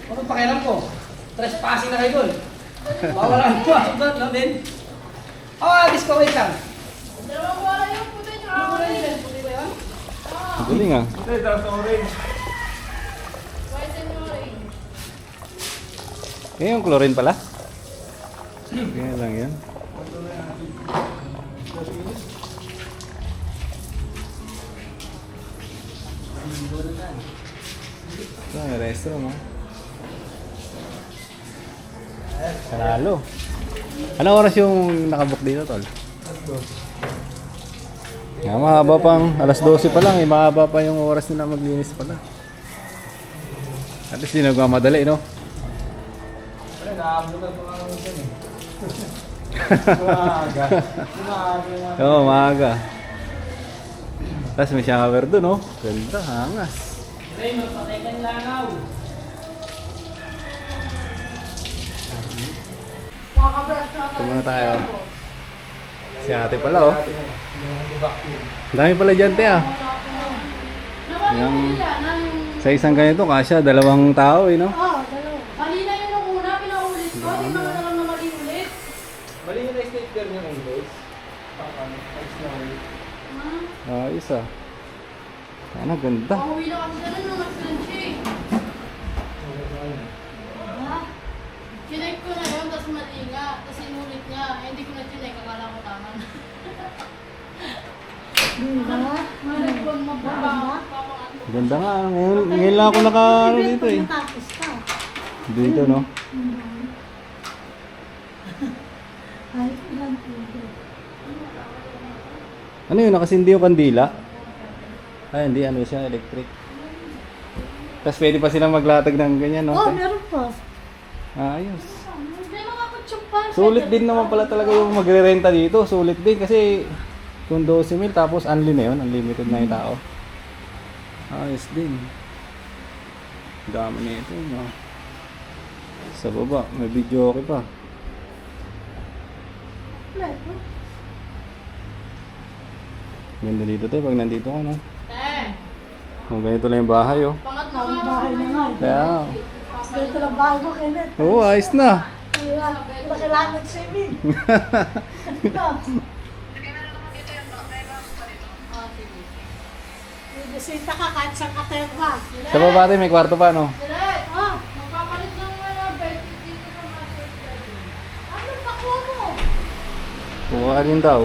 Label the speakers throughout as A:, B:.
A: Anong pakialam ko? Trespassing na kayo doon. Bawalan ko ako doon, no, din? Disco, wait lang.
B: Dalawang wala yung puti niya.
A: Ano ba yun? Puti ba yun?
C: Galing ah.
D: Ito, tapos orange.
B: White and orange.
C: Yan yung chlorine pala. Yan lang yan. Ito, may restroom ah. Saralo. Anong oras yung nakabook dito, tol? Mahaba pang alas 12 pa lang eh. Mahaba pa yung oras nila maglinis pala. At least di nagmamadali, no?
D: Wala, nakabutan ko nga naman dyan eh. Maaga. Maaga.
C: Oo, maaga. Tapos may shower doon, no? Ganda, hangas.
A: Raymond, patay ka langaw.
B: Makakabrush na
C: Ito muna tayo. Si ate pala, oh. Ang dami pala dyan, te, ah.
B: Naman
C: Yang-
B: nila ng...
C: Sa isang ganito, kasya, 2 tao, eh, no?
B: dalawa. Kanina yun yung una, pinaulit ko. Di naman na lang na mali ulit.
D: Mali yung sticker niya ng Windows. Ayos na ulit.
C: Ayos, ah. Ano, ganda.
B: Pauwi na kami ganun nung nag-lunch eh. Ha? Chinek ko na yun, tapos mali nga. Tapos inulit niya. Eh, hindi ko na chinek. Akala ko tama na. Malagpon mo ba?
C: Ganda nga. Ngayon lang ako naka, dito, eh. Dito, no? Ano yun? Nakasindi yung kandila? Ay, hindi. Ano siya? Electric. Tapos pwede pa silang maglatag ng ganyan, no?
E: Oh,
C: te?
E: meron pa.
C: Ayos.
B: Hindi makakutsok pa.
C: Sulit din naman pala talaga yung magre-renta dito. Sulit din kasi kung 12,000 tapos unli na yun. Unlimited na yung tao. Ayos din. Dami na ito, no? Sa baba, may video okay pa. Ganda dito tayo pag nandito ka, no? Oh, ganito lang yung bahay, oh.
B: Pangatlo
E: Ang
B: nga.
E: bahay na nga.
C: Kaya,
E: Ganito lang bahay ko, Kenneth.
C: oo, ayos na.
E: Kaya, wala kailangan swimming. Bisita ka kahit sa katerba.
C: Sa baba tayo, may kwarto pa, no?
B: Direk! Magpapalit ng bed dito sa master bedroom. Ano pakuha mo?
C: Kuha ka din daw.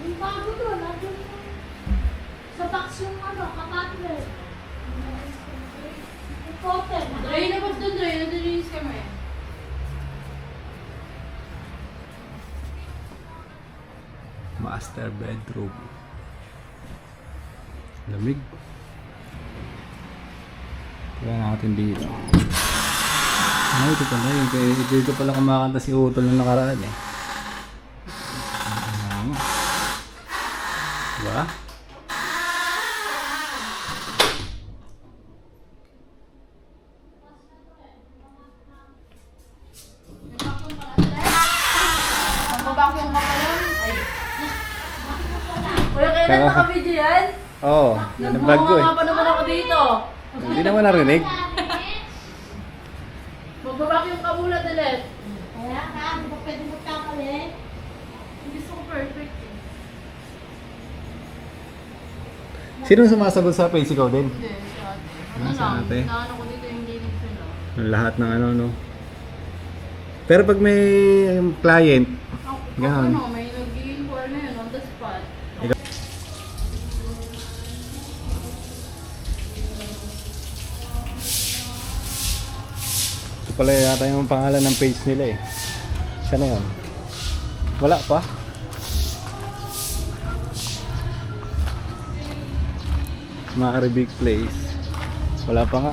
E: Ang bago doon, nandun sa box yung kapatid. Important.
B: Dre, labas doon, Dre. Nandun kami.
C: Master bedroom. Lamig. Tignan natin dito. Ay, ito pala yun. Dito pala kumakanta si Utol nung nakaraan eh. Diba?
B: Magbabakyong ka pa lang. Ay. Kuya, kailan nakabidyo yan?
C: Oo, yan ang vlog ko eh.
B: Mga pa naman ako dito.
C: Hindi naman narinig.
B: Magbabakyong ka muna, Dilet.
E: Kaya ka, di ba pwede magkakalit?
B: Gusto ko perfect eh.
C: Sino sumasagot sa face ikaw din?
B: Hindi, si ate. Ano
C: Ah, si
B: lang,
C: ate.
B: naano ko dito yung linig sila.
C: Lahat ng ano, no? Pero pag may client, Ganon.
B: Ano, may nag-i-inquire na yun on the spot.
C: ito pala yata yung pangalan ng page nila eh. Saan na yun? Wala pa? Mari Big Place. Wala pa nga.